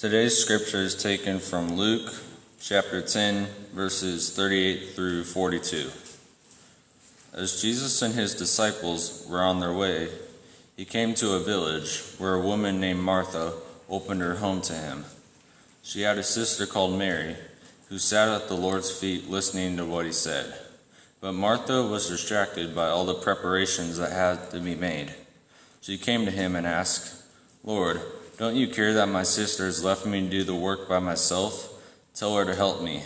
Today's scripture is taken from Luke chapter 10, verses 38 through 42. As Jesus and his disciples were on their way, he came to a village where a woman named Martha opened her home to him. She had a sister called Mary, who sat at the Lord's feet listening to what he said. But Martha was distracted by all the preparations that had to be made. She came to him and asked, "Lord, don't you care that my sister has left me to do the work by myself? Tell her to help me."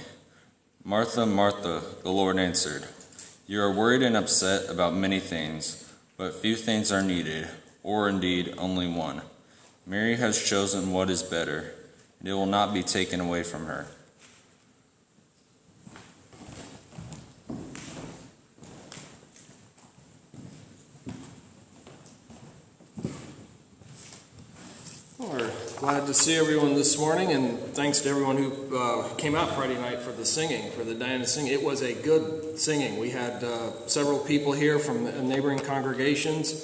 "Martha, Martha," the Lord answered, "you are worried and upset about many things, but few things are needed, or indeed only one. Mary has chosen what is better, and it will not be taken away from her." We're glad to see everyone this morning, and thanks to everyone who came out Friday night for the singing, for the Diana singing. It was a good singing. We had several people here from neighboring congregations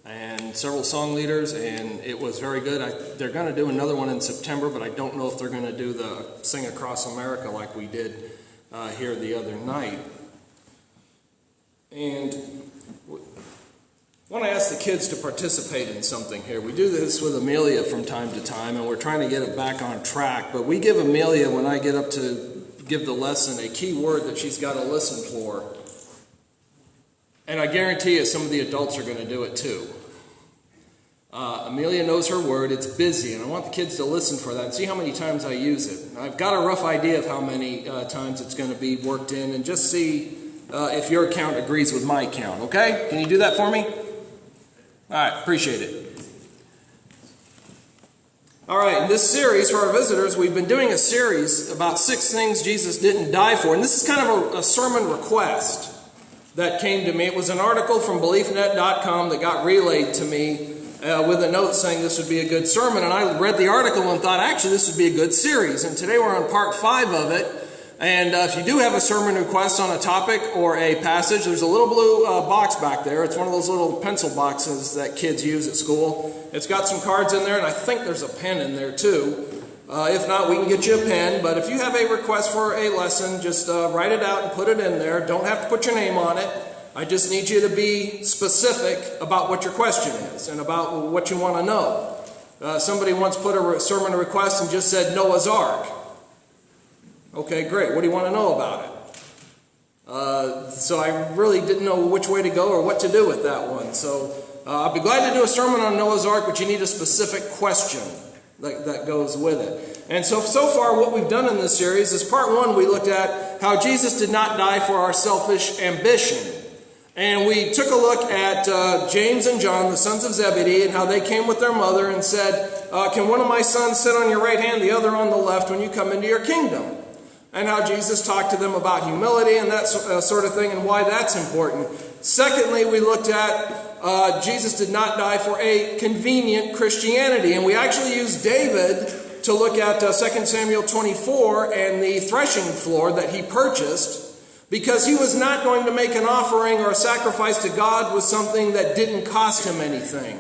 and several song leaders, and it was very good. They're going to do another one in September, but I don't know if they're going to do the Sing Across America like we did here the other night. And I want to ask the kids to participate in something here. We do this with Amelia from time to time, and we're trying to get it back on track. But we give Amelia, when I get up to give the lesson, a key word that she's got to listen for. And I guarantee you some of the adults are going to do it too. Amelia knows her word. It's busy, and I want the kids to listen for that and see how many times I use it. I've got a rough idea of how many times it's going to be worked in, and just see if your count agrees with my count, okay? Can you do that for me? All right, appreciate it. All right, in this series, for our visitors, we've been doing a series about 6 things Jesus didn't die for. And this is kind of a sermon request that came to me. It was an article from BeliefNet.com that got relayed to me with a note saying this would be a good sermon. And I read the article and thought, actually, this would be a good series. And today we're on part 5 of it. And if you do have a sermon request on a topic or a passage, there's a little blue box back there. It's one of those little pencil boxes that kids use at school. It's got some cards in there, and I think there's a pen in there too. If not, we can get you a pen. But if you have a request for a lesson, just write it out and put it in there. Don't have to put your name on it. I just need you to be specific about what your question is and about what you want to know. Somebody once put a sermon request and just said Noah's Ark. Okay, great. What do you want to know about it? So I really didn't know which way to go or what to do with that one. So I'll be glad to do a sermon on Noah's Ark, but you need a specific question that goes with it. And so far what we've done in this series is part 1, we looked at how Jesus did not die for our selfish ambition. And we took a look at James and John, the sons of Zebedee, and how they came with their mother and said, "Can one of my sons sit on your right hand, the other on the left when you come into your kingdom?" And how Jesus talked to them about humility and that sort of thing and why that's important. Secondly, we looked at Jesus did not die for a convenient Christianity. And we actually used David to look at 2 Samuel 24 and the threshing floor that he purchased, because he was not going to make an offering or a sacrifice to God with something that didn't cost him anything.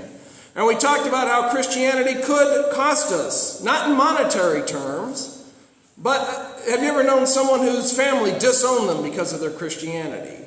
And we talked about how Christianity could cost us, not in monetary terms, but have you ever known someone whose family disowned them because of their Christianity?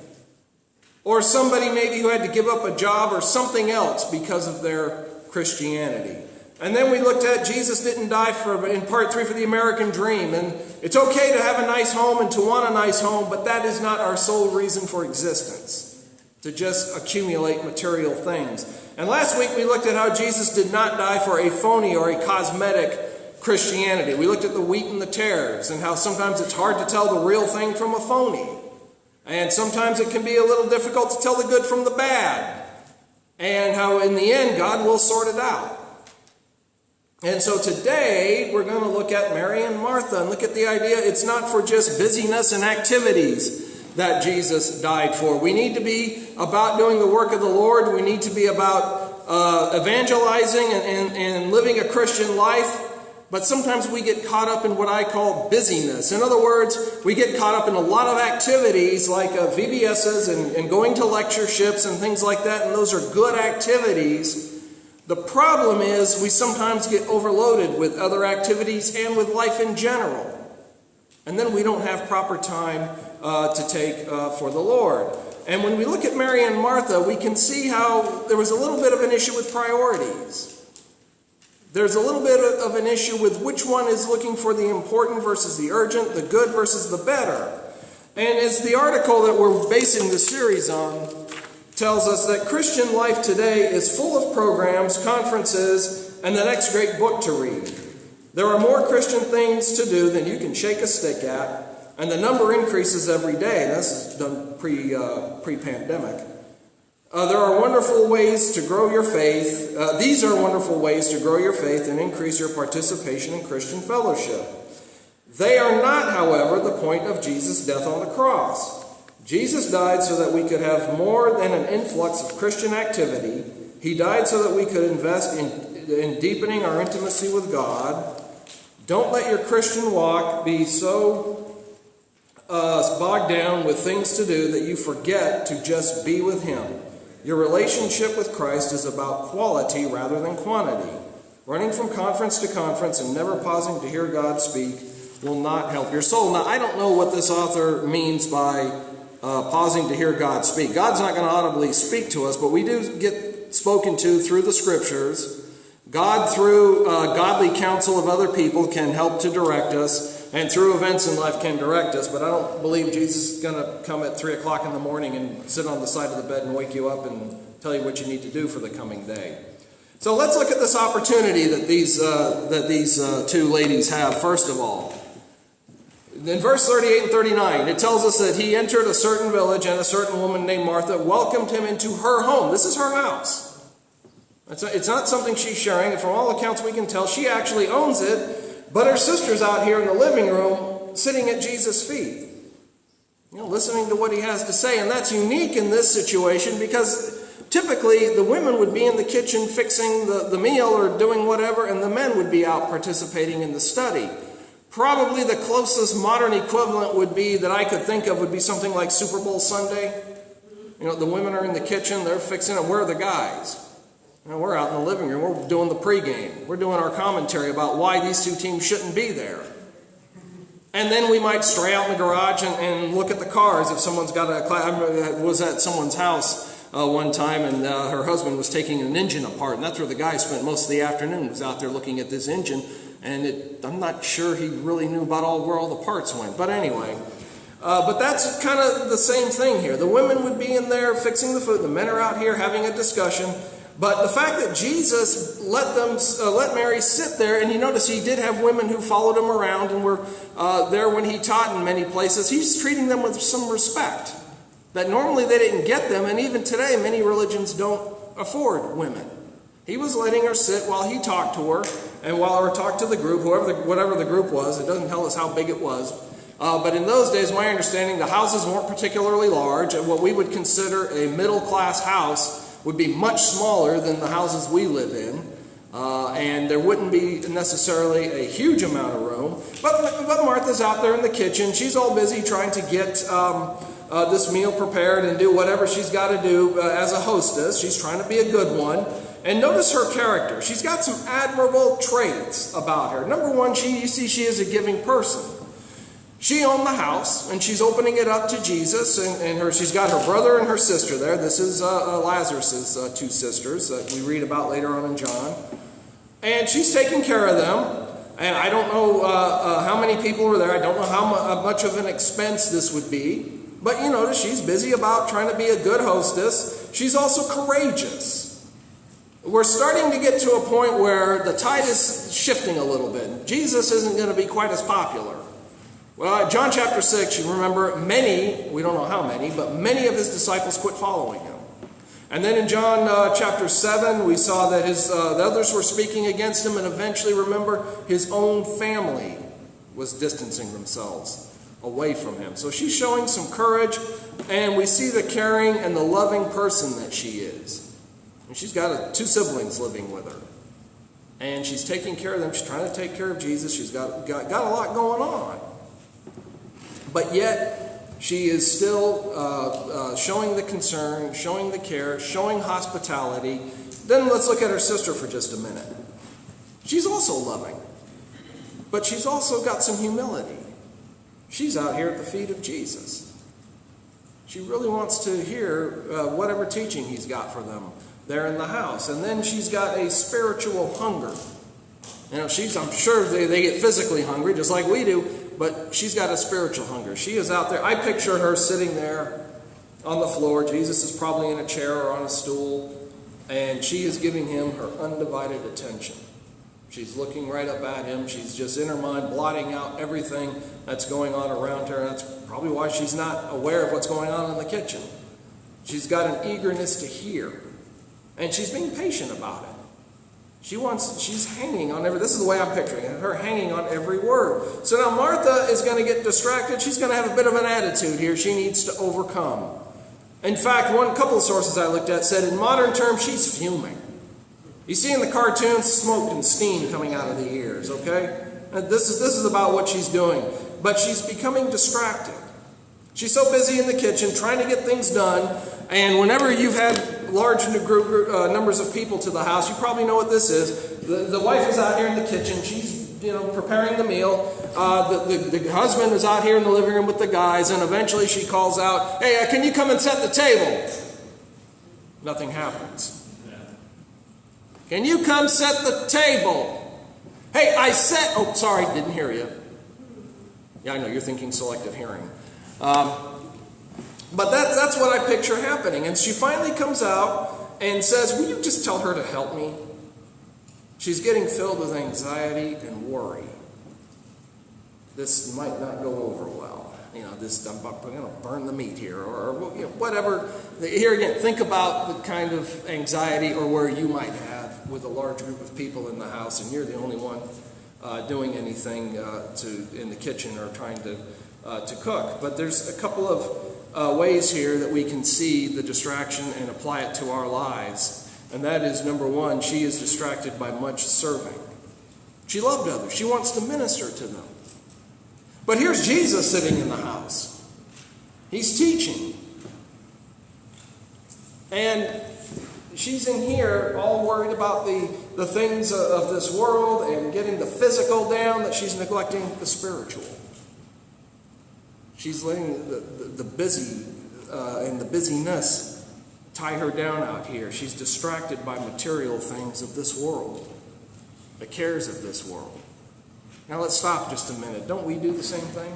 Or somebody maybe who had to give up a job or something else because of their Christianity. And then we looked at Jesus didn't die in part 3 for the American dream. And it's okay to have a nice home and to want a nice home, but that is not our sole reason for existence, to just accumulate material things. And last week we looked at how Jesus did not die for a phony or a cosmetic Christianity. We looked at the wheat and the tares and how sometimes it's hard to tell the real thing from a phony. And sometimes it can be a little difficult to tell the good from the bad. And how in the end God will sort it out. And so today we're going to look at Mary and Martha and look at the idea it's not for just busyness and activities that Jesus died for. We need to be about doing the work of the Lord. We need to be about evangelizing and living a Christian life. But sometimes we get caught up in what I call busyness. In other words, we get caught up in a lot of activities like VBSs and going to lectureships and things like that. And those are good activities. The problem is we sometimes get overloaded with other activities and with life in general. And then we don't have proper time to take for the Lord. And when we look at Mary and Martha, we can see how there was a little bit of an issue with priorities. There's a little bit of an issue with which one is looking for the important versus the urgent, the good versus the better. And as the article that we're basing the series on tells us, that Christian life today is full of programs, conferences, and the next great book to read. There are more Christian things to do than you can shake a stick at, and the number increases every day. This is done pre-pandemic. There are wonderful ways to grow your faith. These are wonderful ways to grow your faith and increase your participation in Christian fellowship. They are not, however, the point of Jesus' death on the cross. Jesus died so that we could have more than an influx of Christian activity. He died so that we could invest in deepening our intimacy with God. Don't let your Christian walk be so bogged down with things to do that you forget to just be with Him. Your relationship with Christ is about quality rather than quantity. Running from conference to conference and never pausing to hear God speak will not help your soul. Now, I don't know what this author means by pausing to hear God speak. God's not going to audibly speak to us, but we do get spoken to through the Scriptures. God, through godly counsel of other people, can help to direct us, and through events in life can direct us. But I don't believe Jesus is going to come at 3 o'clock in the morning and sit on the side of the bed and wake you up and tell you what you need to do for the coming day. So let's look at this opportunity that these two ladies have, first of all. In verse 38 and 39, it tells us that he entered a certain village, and a certain woman named Martha welcomed him into her home. This is her house. It's not something she's sharing, and from all accounts we can tell she actually owns it, but her sister's out here in the living room sitting at Jesus' feet, listening to what he has to say. And that's unique in this situation because typically the women would be in the kitchen fixing the meal or doing whatever, and the men would be out participating in the study. Probably the closest modern equivalent would be that I could think of would be something like Super Bowl Sunday. The women are in the kitchen, they're fixing it. Where are the guys? We're out in the living room, we're doing the pregame. We're doing our commentary about why these two teams shouldn't be there. And then we might stray out in the garage and look at the cars if someone's got a class. I was at someone's house one time, and her husband was taking an engine apart, and that's where the guy spent most of the afternoon, was out there looking at this engine. And I'm not sure he really knew about where all the parts went. But anyway, but that's kind of the same thing here. The women would be in there fixing the food. The men are out here having a discussion. But the fact that Jesus let Mary sit there, and you notice he did have women who followed him around and were there when he taught in many places. He's treating them with some respect that normally they didn't get them. And even today, many religions don't afford women. He was letting her sit while he talked to her, and while he talked to the group, whatever the group was. It doesn't tell us how big it was. But in those days, my understanding, the houses weren't particularly large, and what we would consider a middle-class house would be much smaller than the houses we live in. And there wouldn't be necessarily a huge amount of room. But Martha's out there in the kitchen. She's all busy trying to get this meal prepared and do whatever she's got to do as a hostess. She's trying to be a good one. And notice her character. She's got some admirable traits about her. Number one, you see she is a giving person. She owned the house, and she's opening it up to Jesus, and she's got her brother and her sister there. This is Lazarus' two sisters that we read about later on in John. And she's taking care of them. And I don't know how many people were there. I don't know how much of an expense this would be. But you notice she's busy about trying to be a good hostess. She's also courageous. We're starting to get to a point where the tide is shifting a little bit. Jesus isn't going to be quite as popular. Well, John chapter 6, you remember many, we don't know how many, but many of his disciples quit following him. And then in John chapter 7, we saw that the others were speaking against him, and eventually, remember, his own family was distancing themselves away from him. So she's showing some courage, and we see the caring and the loving person that she is. And she's got two siblings living with her. And she's taking care of them. She's trying to take care of Jesus. She's got a lot going on. But yet, she is still showing the concern, showing the care, showing hospitality, Then let's look at her sister for just a minute. She's also loving, but she's also got some humility. She's out here at the feet of Jesus. She really wants to hear whatever teaching he's got for them there in the house. And then she's got a spiritual hunger. You know, I'm sure they get physically hungry just like we do, but she's got a spiritual hunger. She is out there. I picture her sitting there on the floor. Jesus is probably in a chair or on a stool, and she is giving him her undivided attention. She's looking right up at him. She's just in her mind blotting out everything that's going on around her. And that's probably why she's not aware of what's going on in the kitchen. She's got an eagerness to hear. And she's being patient about it. She's hanging on this is the way I'm picturing it, her hanging on every word. So now Martha is going to get distracted. She's going to have a bit of an attitude here she needs to overcome. In fact, couple of sources I looked at said in modern terms, she's fuming. You see in the cartoons, smoke and steam coming out of the ears, okay? And this is about what she's doing. But she's becoming distracted. She's so busy in the kitchen trying to get things done. And whenever you've had large numbers of people to the house, you probably know what this is. The wife is out here in the kitchen. She's preparing the meal. The husband is out here in the living room with the guys. And eventually she calls out, "Hey, can you come and set the table?" Nothing happens. "Can you come set the table?" "Hey, I said..." "Oh, sorry, didn't hear you." Yeah, I know, you're thinking selective hearing. But that's what I picture happening. And she finally comes out and says, "Will you just tell her to help me?" She's getting filled with anxiety and worry. This might not go over well. I'm going to burn the meat here, or whatever. Here again, think about the kind of anxiety or worry you might have with a large group of people in the house, and you're the only one doing anything in the kitchen or trying to cook. But there's a couple of ways here that we can see the distraction and apply it to our lives. And that is, number one, she is distracted by much serving. She loved others. She wants to minister to them. But here's Jesus sitting in the house. He's teaching. And she's in here all worried about the things of this world and getting the physical down, that she's neglecting the spiritual. She's letting the busy and the busyness tie her down out here. She's distracted by material things of this world, the cares of this world. Now let's stop just a minute. Don't we do the same thing?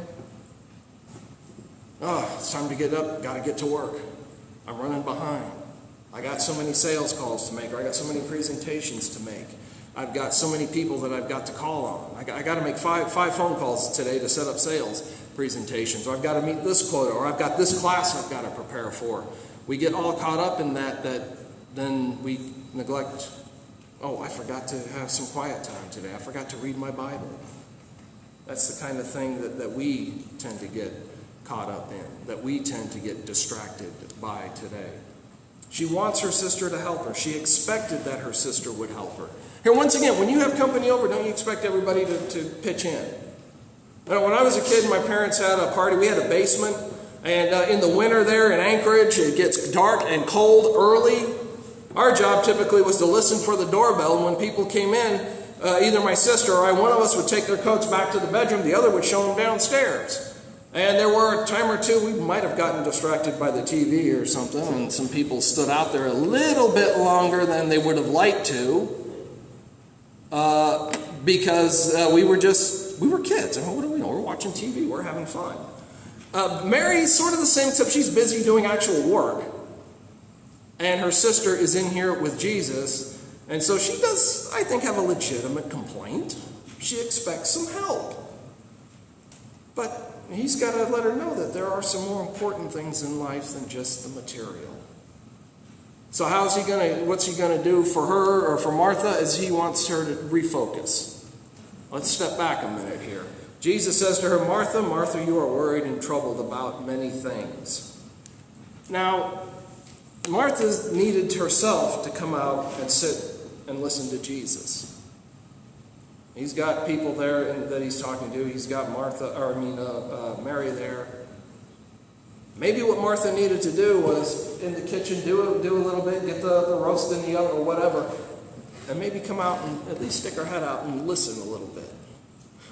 Oh, it's time to get up. Got to get to work. I'm running behind. I got so many sales calls to make, or I got so many presentations to make. I've got so many people that I've got to call on. I got to make five phone calls today to set up sales presentations, or I've got to meet this quota, or I've got this class I've got to prepare for. We get all caught up in that then we neglect, "Oh, I forgot to have some quiet time today. I forgot to read my Bible." That's the kind of thing that we tend to get caught up in, that we tend to get distracted by today. She wants her sister to help her. She expected that her sister would help her. Here, once again, when you have company over, don't you expect everybody to pitch in? When I was a kid, my parents had a party. We had a basement. And in the winter there in Anchorage, it gets dark and cold early. Our job typically was to listen for the doorbell. And when people came in, either my sister or one of us would take their coats back to the bedroom. The other would show them downstairs. And there were a time or two we might have gotten distracted by the TV or something. And some people stood out there a little bit longer than they would have liked to. Because we were kids. I mean, what do we know? We're watching TV. We're having fun. Mary's sort of the same, except she's busy doing actual work. And her sister is in here with Jesus. And so she does, I think, have a legitimate complaint. She expects some help. But he's got to let her know that there are some more important things in life than just the material. So what's he going to do for her or for Martha as he wants her to refocus? Let's step back a minute here. Jesus says to her, "Martha, Martha, you are worried and troubled about many things." Now, Martha needed herself to come out and sit and listen to Jesus. He's got people there that he's talking to. He's got Mary there. Maybe what Martha needed to do was in the kitchen do a little bit, get the roast in the oven or whatever, and maybe come out and at least stick her head out and listen a little bit.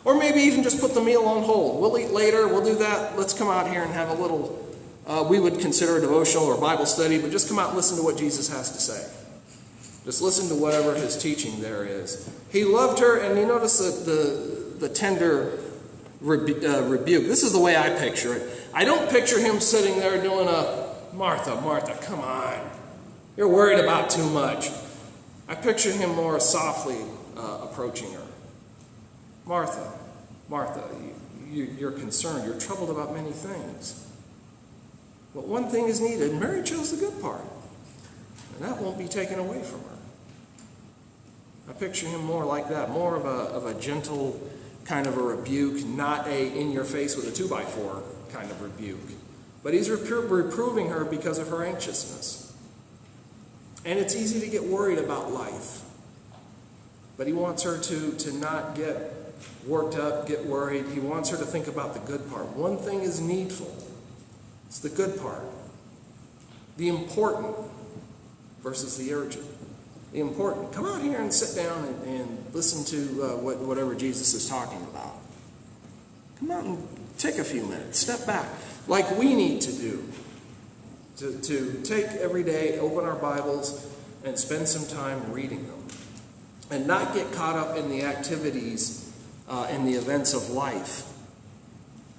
Or maybe even just put the meal on hold. We'll eat later, we'll do that. Let's come out here and have a little, we would consider a devotional or Bible study, but just come out and listen to what Jesus has to say. Just listen to whatever his teaching there is. He loved her, and you notice the tender rebuke. This is the way I picture it. I don't picture him sitting there doing a, Martha, Martha, come on. You're worried about too much. I picture him more softly approaching her. Martha, Martha, you're concerned. You're troubled about many things. But one thing is needed. Mary chose the good part. And that won't be taken away from her. I picture him more like that. More of a gentle kind of a rebuke, not a in your face with a 2x4 kind of rebuke. But he's reproving her because of her anxiousness. And it's easy to get worried about life. But he wants her to not get worked up, get worried. He wants her to think about the good part. One thing is needful. It's the good part. The important versus the urgent. The important. Come out here and sit down and listen to whatever Jesus is talking about. Come out and take a few minutes. Step back. Like we need to do. To take every day, open our Bibles, and spend some time reading them. And not get caught up in the activities and the events of life.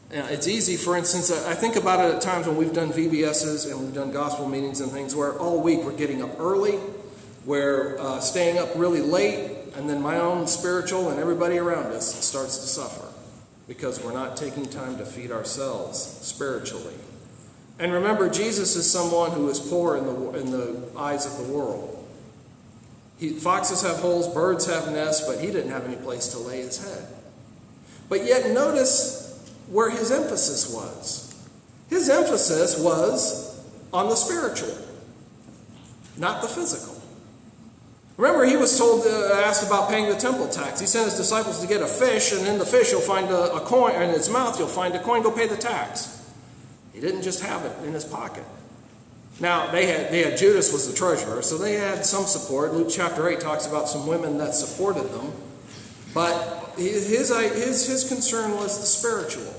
It's easy, for instance, I think about it at times when we've done VBSs and we've done gospel meetings and things where all week we're getting up early, we're staying up really late, and then my own spiritual and everybody around us starts to suffer because we're not taking time to feed ourselves spiritually. And remember, Jesus is someone who is poor in the eyes of the world. Foxes have holes, birds have nests, but he didn't have any place to lay his head. But yet notice where his emphasis was. His emphasis was on the spiritual, not the physical. Remember, he was asked about paying the temple tax. He sent his disciples to get a fish, and in the fish you'll find a coin, and in its mouth you'll find a coin, go pay the tax. He didn't just have it in his pocket. Now, they had Judas was the treasurer, so they had some support. Luke chapter 8 talks about some women that supported them. But his concern was the spiritual,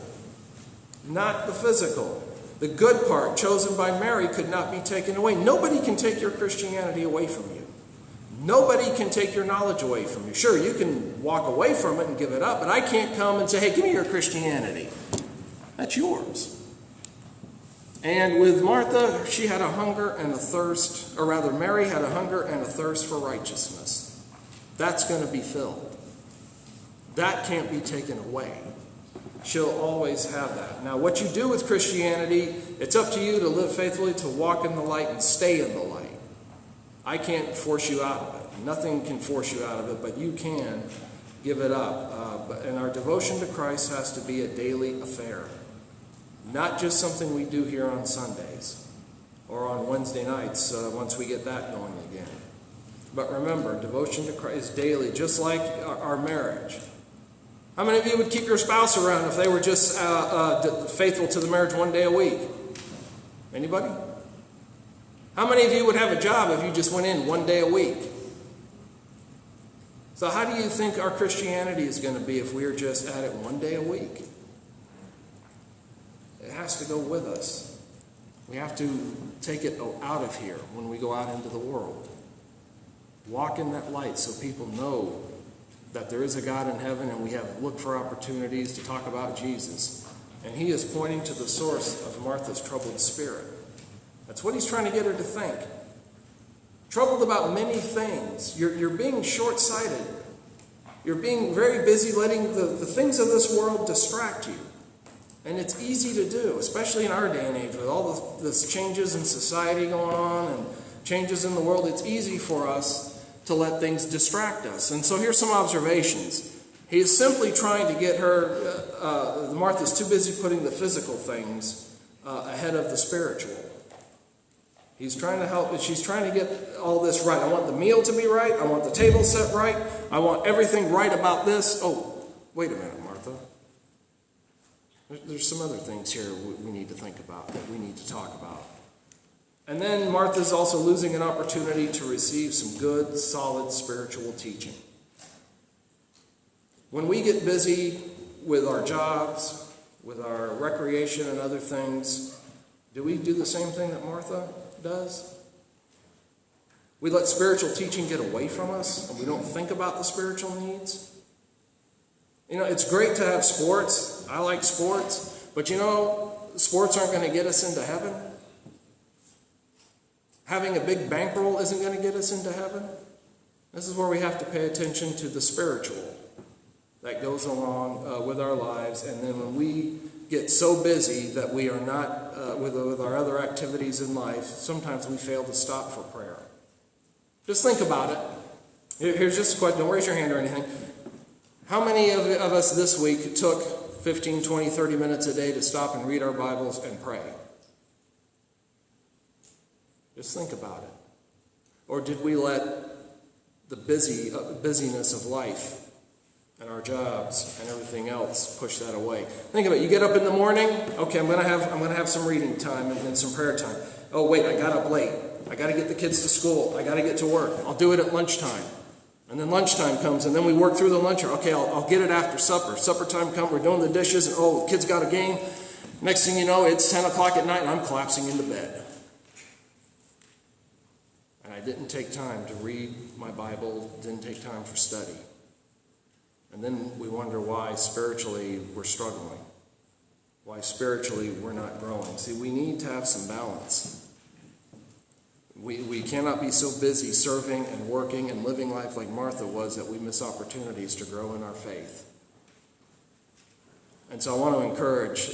not the physical. The good part chosen by Mary could not be taken away. Nobody can take your Christianity away from you. Nobody can take your knowledge away from you. Sure, you can walk away from it and give it up, but I can't come and say, hey, give me your Christianity. That's yours. And with Martha, she had a hunger and a thirst, or rather Mary had a hunger and a thirst for righteousness. That's going to be filled. That can't be taken away. She'll always have that. Now, what you do with Christianity, it's up to you to live faithfully, to walk in the light and stay in the light. I can't force you out of it. Nothing can force you out of it, but you can give it up. And our devotion to Christ has to be a daily affair. Not just something we do here on Sundays or on Wednesday nights once we get that going again. But remember, devotion to Christ is daily, just like our marriage. How many of you would keep your spouse around if they were just faithful to the marriage one day a week? Anybody? How many of you would have a job if you just went in one day a week? So how do you think our Christianity is going to be if we're just at it one day a week? It has to go with us. We have to take it out of here when we go out into the world. Walk in that light so people know that there is a God in heaven, and we have looked for opportunities to talk about Jesus. And he is pointing to the source of Martha's troubled spirit. That's what he's trying to get her to think. Troubled about many things. You're being short-sighted. You're being very busy letting the things of this world distract you. And it's easy to do, especially in our day and age with all this changes in society going on and changes in the world. It's easy for us to let things distract us. And so here's some observations. He is simply trying to get her, Martha's too busy putting the physical things ahead of the spiritual. He's trying to help, she's trying to get all this right. I want the meal to be right. I want the table set right. I want everything right about this. Oh, wait a minute, Martha. There's some other things here we need to think about, that we need to talk about. And then Martha's also losing an opportunity to receive some good, solid spiritual teaching. When we get busy with our jobs, with our recreation and other things, do we do the same thing that Martha does? We let spiritual teaching get away from us, and we don't think about the spiritual needs. It's great to have sports. I like sports. But sports aren't going to get us into heaven. Having a big bankroll isn't going to get us into heaven. This is where we have to pay attention to the spiritual that goes along with our lives. And then when we get so busy that we are not with our other activities in life, sometimes we fail to stop for prayer. Just think about it. Here's just a question. Don't raise your hand or anything. How many of us this week took 15, 20, 30 minutes a day to stop and read our Bibles and pray? Just think about it. Or did we let the busyness of life and our jobs and everything else push that away? Think of it. You get up in the morning. Okay, I'm going to have some reading time and some prayer time. Oh wait, I got up late. I got to get the kids to school. I got to get to work. I'll do it at lunchtime. And then lunchtime comes, and then we work through the lunch hour. Okay, I'll get it after supper. Supper time comes, we're doing the dishes, and the kids got a game. Next thing you know, it's 10 o'clock at night, and I'm collapsing into bed. And I didn't take time to read my Bible, didn't take time for study. And then we wonder why spiritually we're struggling, why spiritually we're not growing. See, we need to have some balance. We cannot be so busy serving and working and living life like Martha was that we miss opportunities to grow in our faith. And so I want to encourage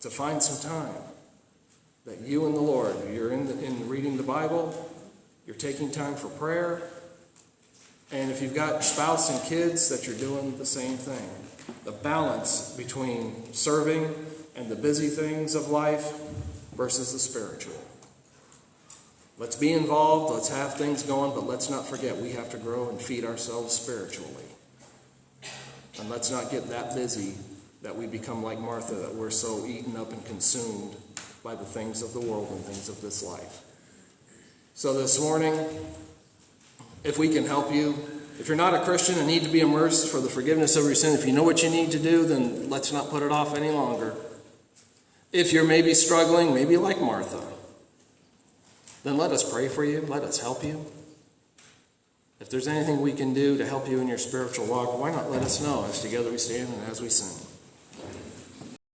to find some time that you and the Lord, you're in reading the Bible, you're taking time for prayer, and if you've got spouse and kids, that you're doing the same thing. The balance between serving and the busy things of life versus the spiritual. Let's be involved, let's have things going, but let's not forget we have to grow and feed ourselves spiritually. And let's not get that busy that we become like Martha, that we're so eaten up and consumed by the things of the world and things of this life. So this morning, if we can help you, if you're not a Christian and need to be immersed for the forgiveness of your sin, if you know what you need to do, then let's not put it off any longer. If you're maybe struggling, maybe like Martha, then let us pray for you. Let us help you. If there's anything we can do to help you in your spiritual walk, why not let us know as together we stand and as we sing.